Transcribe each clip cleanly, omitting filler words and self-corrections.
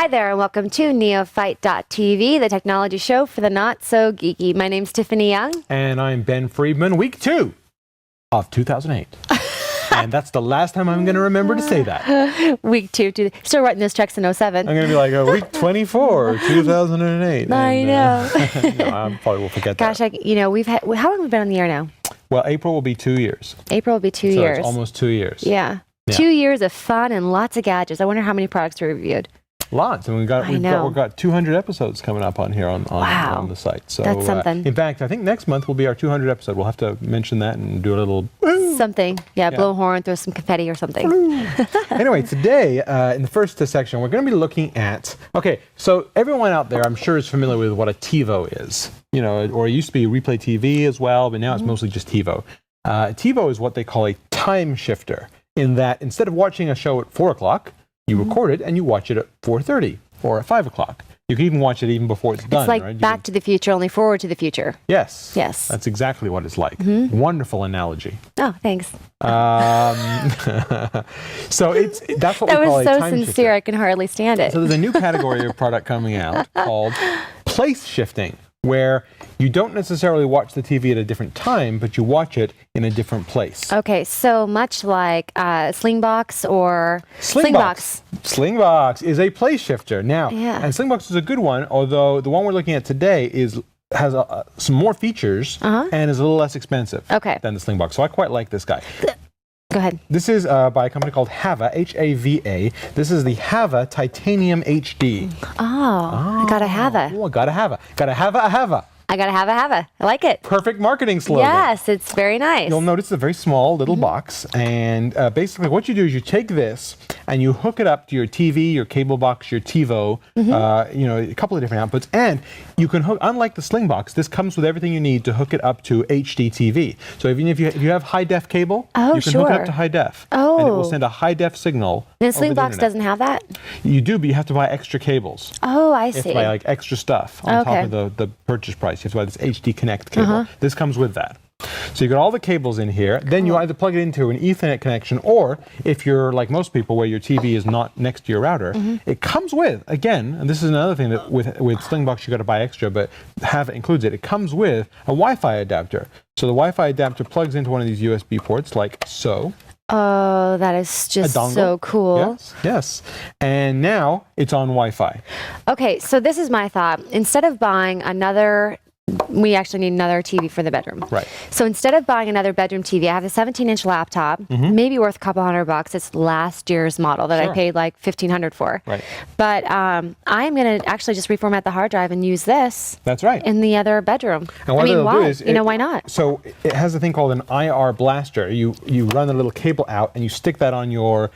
Hi there, and welcome to Neophyte.tv, the technology show for the not-so-geeky. My name's Tiffany Young. And I'm Ben Friedman, week 2 of 2008. And that's the last time I'm going to remember to say that. Week 2. Still writing those checks in 07. I'm going to be like, week 24, 2008. I know. I probably will forget Gosh, that. we've had, how long have we been on the air now? Well, April will be 2 years. April will be 2 so years. It's almost 2 years. Yeah. 2 years of fun and lots of gadgets. I wonder how many products we reviewed. Lots, and we've got 200 episodes coming up on here on the site. So that's something. In fact, I think next month will be our 200 episode. We'll have to mention that and do a little something. Yeah, blow a horn, throw some confetti or something. Anyway, today in the first section, we're going to be looking at. Okay, so everyone out there, I'm sure, is familiar with what a TiVo is. You know, or it used to be Replay TV as well, but now it's mostly just TiVo. TiVo is what they call a time shifter. In that, instead of watching a show at 4 o'clock. You record it and you watch it at 4:30 or at 5 o'clock. You can even watch it even before it's done. It's like right? Back to the Future, only forward to the future. Yes. Yes. That's exactly what it's like. Wonderful analogy. Oh, thanks. So that's what that we call was a so time sincere, shifter. I can hardly stand it. So there's a new category of product coming out called place shifting, where you don't necessarily watch the TV at a different time, but you watch it in a different place. Okay, so much like Slingbox or Slingbox. Slingbox is a place shifter. Now, Yeah. and Slingbox is a good one, although the one we're looking at today has some more features and is a little less expensive than the Slingbox. So I quite like this guy. Go ahead. This is by a company called Hava, H-A-V-A. This is the Hava Titanium HD. I gotta have it. Oh, gotta have it. Gotta have a Hava. I gotta have a. I like it. Perfect marketing slogan. Yes, it's very nice. You'll notice it's a very small little box, and basically what you do is you take this and you hook it up to your TV, your cable box, your TiVo, a couple of different outputs, and you can hook. Unlike the Slingbox, this comes with everything you need to hook it up to HD TV. So even if you have high def cable, you can hook it up to high def, and it will send a high def signal. And the Slingbox doesn't have that? You do, but you have to buy extra cables. Oh, I see. You have to buy like extra stuff on top of the purchase price. You have to buy this HD Connect cable. This comes with that. So you got all the cables in here. Then you either plug it into an Ethernet connection, or if you're like most people where your TV is not next to your router, it comes with, again, and this is another thing that with Slingbox you got to buy extra, but Hava includes it. It comes with a Wi-Fi adapter. So the Wi-Fi adapter plugs into one of these USB ports like so. Oh, that is just so cool. Yes. And now it's on Wi-Fi. Okay, so this is my thought. Instead of buying another, we actually need another TV for the bedroom. Right. So instead of buying another bedroom TV, I have a 17-inch laptop, maybe worth a couple $100. It's last year's model that I paid like $1,500 for. Right. But I'm going to actually just reformat the hard drive and use this. That's right. In the other bedroom. And what it'll do is, why not? So it has a thing called an IR blaster. You run a little cable out and you stick that on your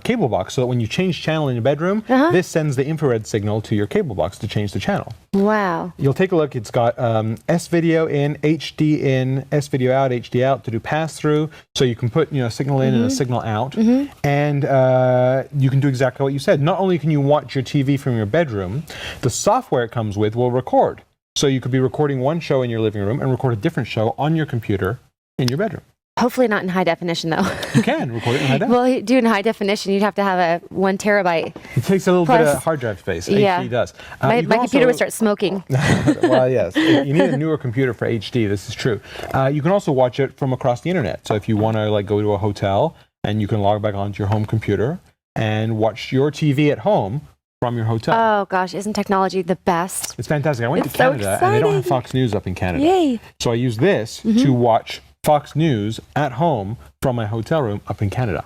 cable box, so that when you change channel in your bedroom, this sends the infrared signal to your cable box to change the channel. Wow. You'll take a look. It's got S-video in, HD in, S-video out, HD out to do pass-through. So you can put a signal in and a signal out. And you can do exactly what you said. Not only can you watch your TV from your bedroom, the software it comes with will record. So you could be recording one show in your living room and record a different show on your computer in your bedroom. Hopefully not in high definition, though. You can record it in high def. Well, do it in high definition, you'd have to have a 1 terabyte. It takes a little bit of hard drive space. HD does. My computer would start smoking. Well, yes. You need a newer computer for HD. This is true. You can also watch it from across the internet. So if you want to go to a hotel, and you can log back onto your home computer and watch your TV at home from your hotel. Oh gosh, isn't technology the best? It's fantastic. I went to Canada and they don't have Fox News up in Canada. Yay. So I use this to watch Fox News at home from my hotel room up in Canada.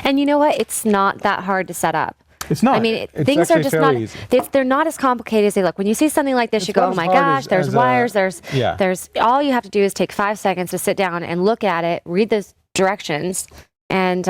And you know what? It's not that hard to set up. It's not. I mean, things are just not, they're not as complicated as they look. When you see something like this, you go, oh my gosh, there's wires, there's all you have to do is take 5 seconds to sit down and look at it, read the directions, and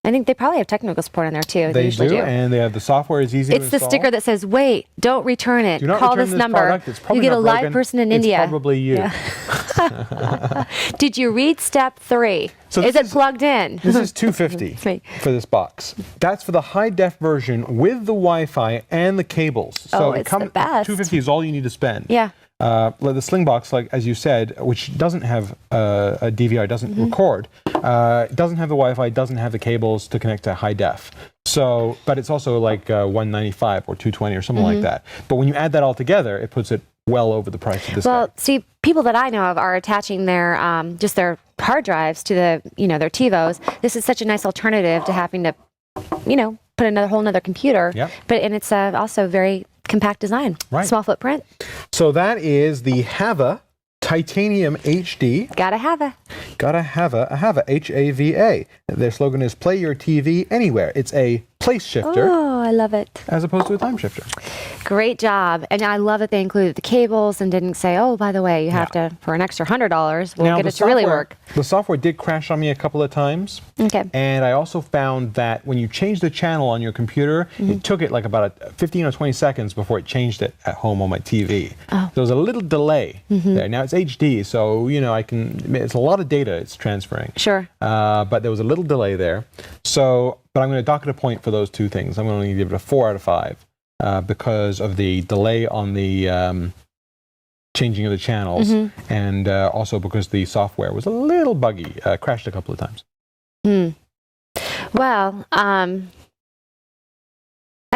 I think they probably have technical support in there too. They usually do, and they have the software is easy to install. It's the sticker that says, wait, don't return it. Do not Call return this number. You get a live person in India. It's probably you. Yeah. Did you read step 3? So is it plugged in? This is $250 for this box. That's for the high def version with the Wi-Fi and the cables. So it's the best. $250 is all you need to spend. Yeah. The Slingbox, like as you said, which doesn't have a DVR, doesn't record, doesn't have the Wi-Fi, doesn't have the cables to connect to high def. So, but it's also like $195 or $220 or something like that. But when you add that all together, it puts it well over the price of this. Well, see, people that I know of are attaching their just their hard drives to the their TiVos. This is such a nice alternative to having to put another whole nother computer. Yep. But it's also very compact design. Right. Small footprint. So that is the Hava Titanium HD. Gotta have a. Gotta have a Hava, H-A-V-A. Their slogan is play your TV anywhere. It's a place shifter. Oh, I love it. As opposed to a time shifter. Great job. And I love that they included the cables and didn't say, oh, by the way, you have to, for an extra $100, we'll get it to really work. The software did crash on me a couple of times. Okay. And I also found that when you change the channel on your computer, it took it like about 15 or 20 seconds before it changed it at home on my TV. Oh. There was a little delay there. Now it's HD, so, it's a lot of data it's transferring. Sure. But there was a little delay there. So, but I'm going to dock it a point for those two things. I'm going to give it a 4 out of 5 because of the delay on the changing of the channels, and also because the software was a little buggy, crashed a couple of times. Well, I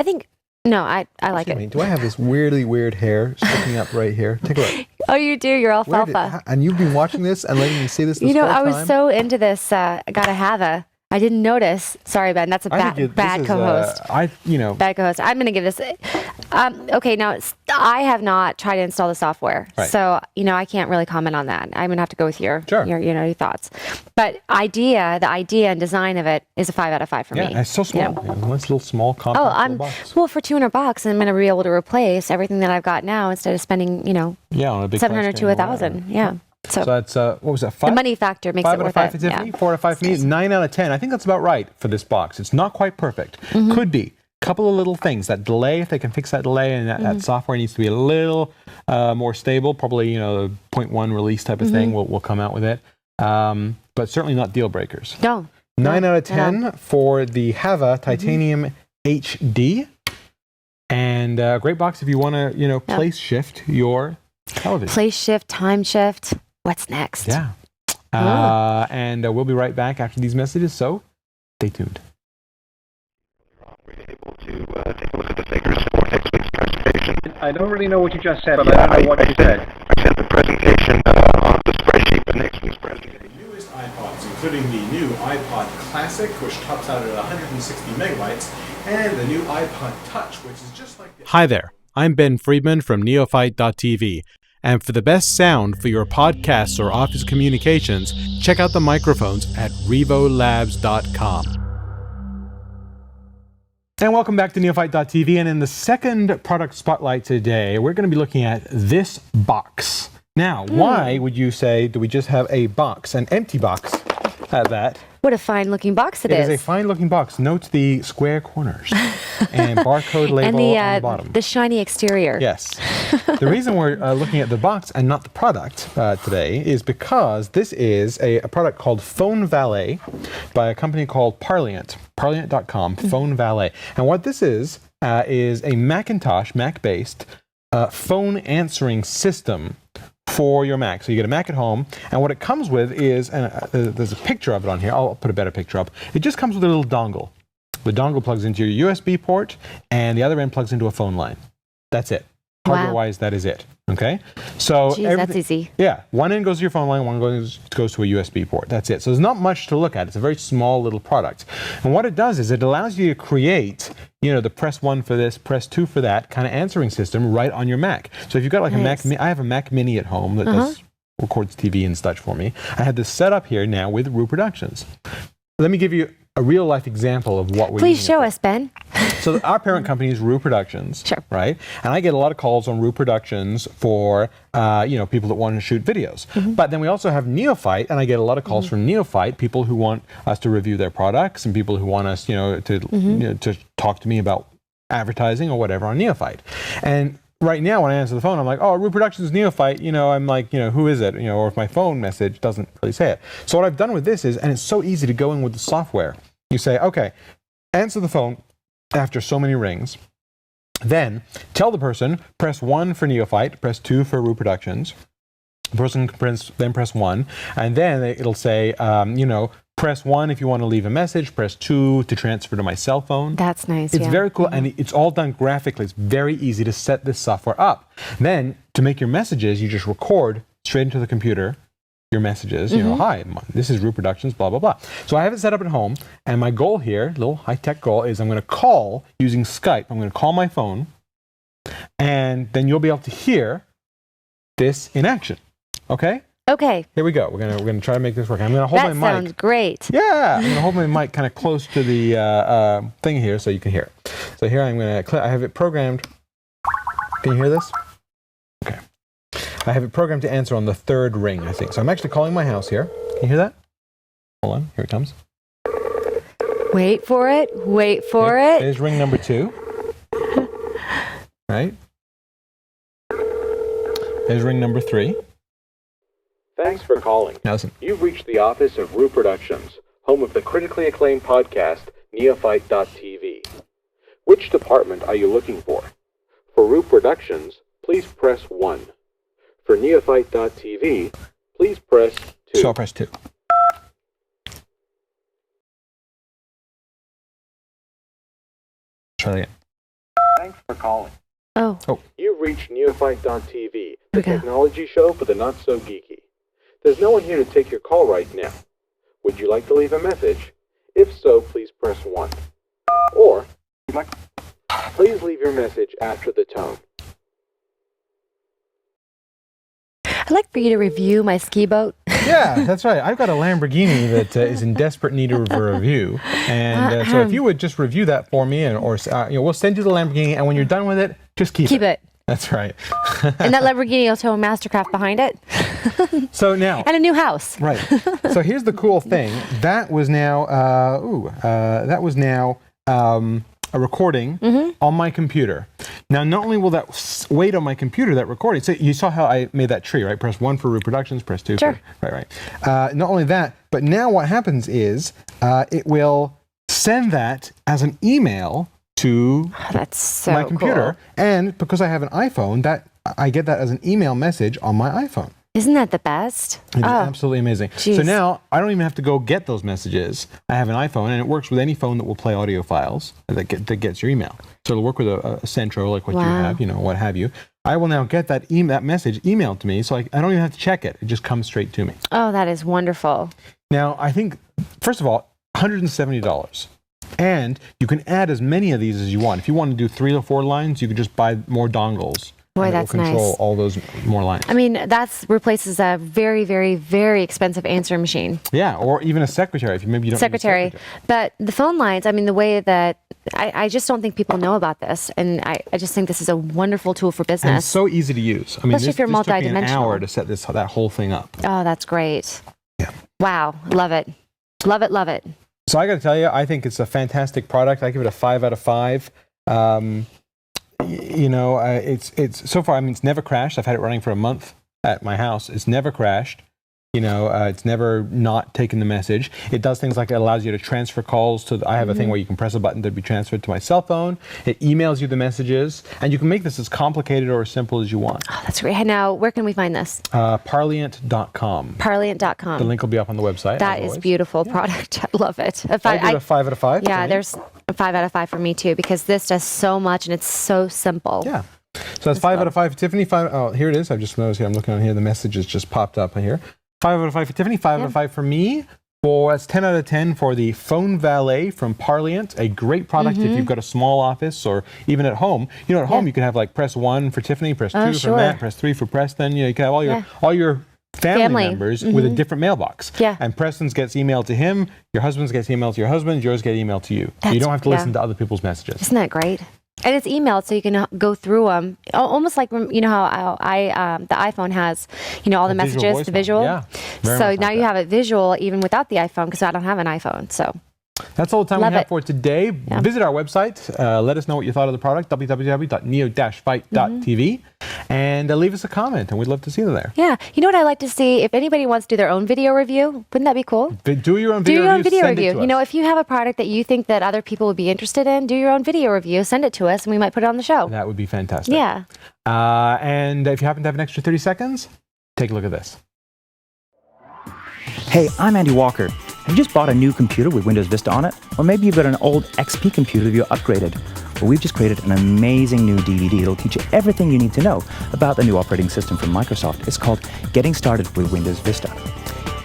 think, no, I like it. Do I have this weirdly weird hair sticking up right here? Take a look. Oh, you do. You're alfalfa. And you've been watching this and letting me see this whole I was time? so into this. Gotta Hava. I didn't notice. Sorry, Ben. That's a bad co-host. Bad co-host. I'm going to give this. Okay, now I have not tried to install the software, so I can't really comment on that. I'm going to have to go with your thoughts. But the idea and design of it is a 5 out of 5 for me. Yeah, it's so small. Nice little small compact little box. Well, for $200, I'm going to be able to replace everything that I've got now instead of spending on a big $700 to $1,000. Yeah. So that's, what was that, 5? The money factor makes it worth it. 5 out of 5 for Tiffany, 4 out of 5 for me, 9 out of 10. I think that's about right for this box. It's not quite perfect. Could be. Couple of little things. That delay, if they can fix that delay, and that software needs to be a little more stable. Probably, the 0.1 release type of thing will come out with it. But certainly not deal breakers. No. 9 out of 10 for the Hava Titanium HD. And great box if you want to, place shift your television. Place shift, time shift. What's next? Yeah. And we'll be right back after these messages, so stay tuned. We're able to take a look at the figures for next week's presentation. I don't really know what you just said, but I don't know what you said. I sent the presentation on the spreadsheet for next week's presentation. The newest iPods, including the new iPod Classic, which tops out at 160 megabytes, and the new iPod Touch, which is just like the... Hi there, I'm Ben Friedman from Neophyte.tv. And for the best sound for your podcasts or office communications, check out the microphones at revolabs.com. And welcome back to Neophyte.tv. And in the second product spotlight today, we're going to be looking at this box. Now, why would you say do we just have a box, an empty box at that? What a fine-looking box it is. It is a fine-looking box. Note the square corners and barcode label on the bottom. The shiny exterior. Yes. The reason we're looking at the box and not the product today is because this is a product called PhoneValet by a company called Parliant. Parliant.com, PhoneValet. And what this is a Macintosh, Mac-based phone answering system for your Mac. So you get a Mac at home, and what it comes with is, and there's a picture of it on here. I'll put a better picture up. It just comes with a little dongle. The dongle plugs into your USB port, and the other end plugs into a phone line. That's it. Hardware-wise, that is it. Okay? So that's easy. Yeah. One end goes to your phone line, one goes to a USB port. That's it. So there's not much to look at. It's a very small little product. And what it does is it allows you to create, the press 1 for this, press 2 for that kind of answering system right on your Mac. So if you've got like a Mac, I have a Mac Mini at home that records TV and such for me. I had this set up here now with Rue Productions. Let me give you a real life example of what we're Please show us, Ben. So our parent company is Rue Productions, right? And I get a lot of calls on Rue Productions for, people that want to shoot videos. But then we also have Neophyte, and I get a lot of calls from Neophyte, people who want us to review their products and people who want us, to talk to me about advertising or whatever on Neophyte. And right now, when I answer the phone, I'm like, oh, Rue Productions Neophyte, I'm like, who is it? Or if my phone message doesn't really say it. So what I've done with this is, and it's so easy to go in with the software. You say, okay, answer the phone after so many rings. Then tell the person, press 1 for Neophyte, press 2 for Rue Productions. The person can then press 1, and then it'll say, Press 1 if you want to leave a message. Press 2 to transfer to my cell phone. That's nice. It's very cool, and it's all done graphically. It's very easy to set this software up. Then, to make your messages, you just record straight into the computer your messages. You know, hi, this is Root Productions, blah, blah, blah. So I have it set up at home, and my goal here, little high-tech goal, is I'm going to call using Skype. I'm going to call my phone, and then you'll be able to hear this in action. Okay? Okay. Here we go. We're gonna try to make this work. I'm gonna hold my mic. That sounds great. Yeah, I'm gonna hold my mic kind of close to the thing here so you can hear it. So here I'm gonna. I have it programmed. Can you hear this? Okay. I have it programmed to answer on the 3rd ring, I think. So I'm actually calling my house here. Can you hear that? Hold on. Here it comes. Wait for it. Wait for it. There's ring number 2. Right. There's ring number 3. Thanks for calling. Now listen. You've reached the office of Root Productions, home of the critically acclaimed podcast, Neophyte.tv. Which department are you looking for? For Root Productions, please press 1. For Neophyte.tv, please press 2. So I'll press 2. Try that again. Thanks for calling. Oh. You've reached Neophyte.tv, the technology show for the not-so-geeky. There's no one here to take your call right now. Would you like to leave a message? If so, please press 1. Or, please leave your message after the tone. I'd like for you to review my ski boat. Yeah, that's right. I've got a Lamborghini that is in desperate need of a review, and so if you would just review that for me, or we'll send you the Lamborghini, and when you're done with it, just keep it. That's right. And that Lamborghini will tow a Mastercraft behind it. So now, and a new house. Right. So here's the cool thing. That was now a recording on my computer. Now, not only will that wait on my computer, that recording. So you saw how I made that tree, right? Press 1 for Root Productions, press 2 for... Right. Not only that, but now what happens is it will send that as an email to my computer. Cool. And because I have an iPhone, that I get that as an email message on my iPhone. Isn't that the best? It's absolutely amazing. Geez. So now I don't even have to go get those messages. I have an iPhone, and it works with any phone that will play audio files that gets your email. So it'll work with a Centro like what you have, what have you. I will now get that message emailed to me, so I don't even have to check it. It just comes straight to me. Oh, that is wonderful. Now, I think, first of all, $170. And you can add as many of these as you want. If you want to do 3 or 4 lines, you could just buy more dongles. Boy, that's nice. Control all those more lines. I mean, that replaces a very, very, very expensive answering machine. Yeah, or even a secretary if maybe you don't need a secretary. But the phone lines, I mean, the way that I just don't think people know about this, and I just think this is a wonderful tool for business. And it's so easy to use. I mean, especially if you're multidimensional. Took me an hour to set that whole thing up. Oh, that's great. Yeah. Wow, love it, love it, love it. So I got to tell you, I think it's a fantastic product. I give it a 5 out of 5. It's so far. I mean, it's never crashed. I've had it running for a month at my house. It's never crashed. It's never not taken the message. It does things like it allows you to transfer calls to. I have a thing where you can press a button to be transferred to my cell phone. It emails you the messages, and you can make this as complicated or as simple as you want. Oh, that's great. Now, where can we find this? Parliant.com. Parliant.com. The link will be up on the website. That is beautiful product. I love it. I give it a 5 out of 5. Yeah, there's a 5 out of 5 for me too, because this does so much and it's so simple. Yeah. So that's 5 out of 5 for Tiffany. Here it is. I've just noticed here. I'm looking on here. The messages just popped up here. 5 out of 5 for Tiffany, 5 out of 5 for me. That's 10 out of 10 for the PhoneValet from Parliant, a great product if you've got a small office or even at home. At home you can have like press 1 for Tiffany, press 2 for Matt, press 3 for Preston. You can have all your family members with a different mailbox. Yeah. And Preston's gets emailed to him, your husband's gets emailed to your husband, yours get emailed to you. You don't have to listen to other people's messages. Isn't that great? And it's emailed, so you can go through them, almost like how the iPhone has, all the messages, the visual. Yeah, so now you have it visual even without the iPhone, because I don't have an iPhone. So that's all the time we have for today. Yeah. Visit our website. Let us know what you thought of the product, www.neo-fight.tv, and leave us a comment, and we'd love to see you there. Yeah. You know what I'd like to see? If anybody wants to do their own video review, wouldn't that be cool? Do your own video review. If you have a product that you think that other people would be interested in, do your own video review, send it to us, and we might put it on the show. That would be fantastic. Yeah. And if you happen to have an extra 30 seconds, take a look at this. Hey, I'm Andy Walker. Have you just bought a new computer with Windows Vista on it? Or maybe you've got an old XP computer that you're upgraded. Well, we've just created an amazing new DVD that'll teach you everything you need to know about the new operating system from Microsoft. It's called Getting Started with Windows Vista.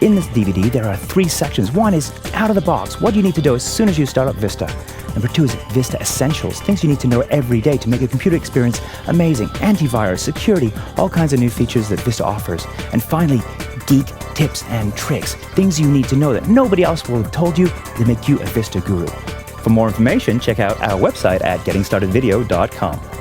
In this DVD, there are 3 sections. One is out of the box, what you need to do as soon as you start up Vista. Number 2 is Vista Essentials, things you need to know every day to make your computer experience amazing. Antivirus, security, all kinds of new features that Vista offers. And finally, Geek Tips and Tricks, things you need to know that nobody else will have told you to make you a Vista guru. For more information, check out our website at gettingstartedvideo.com.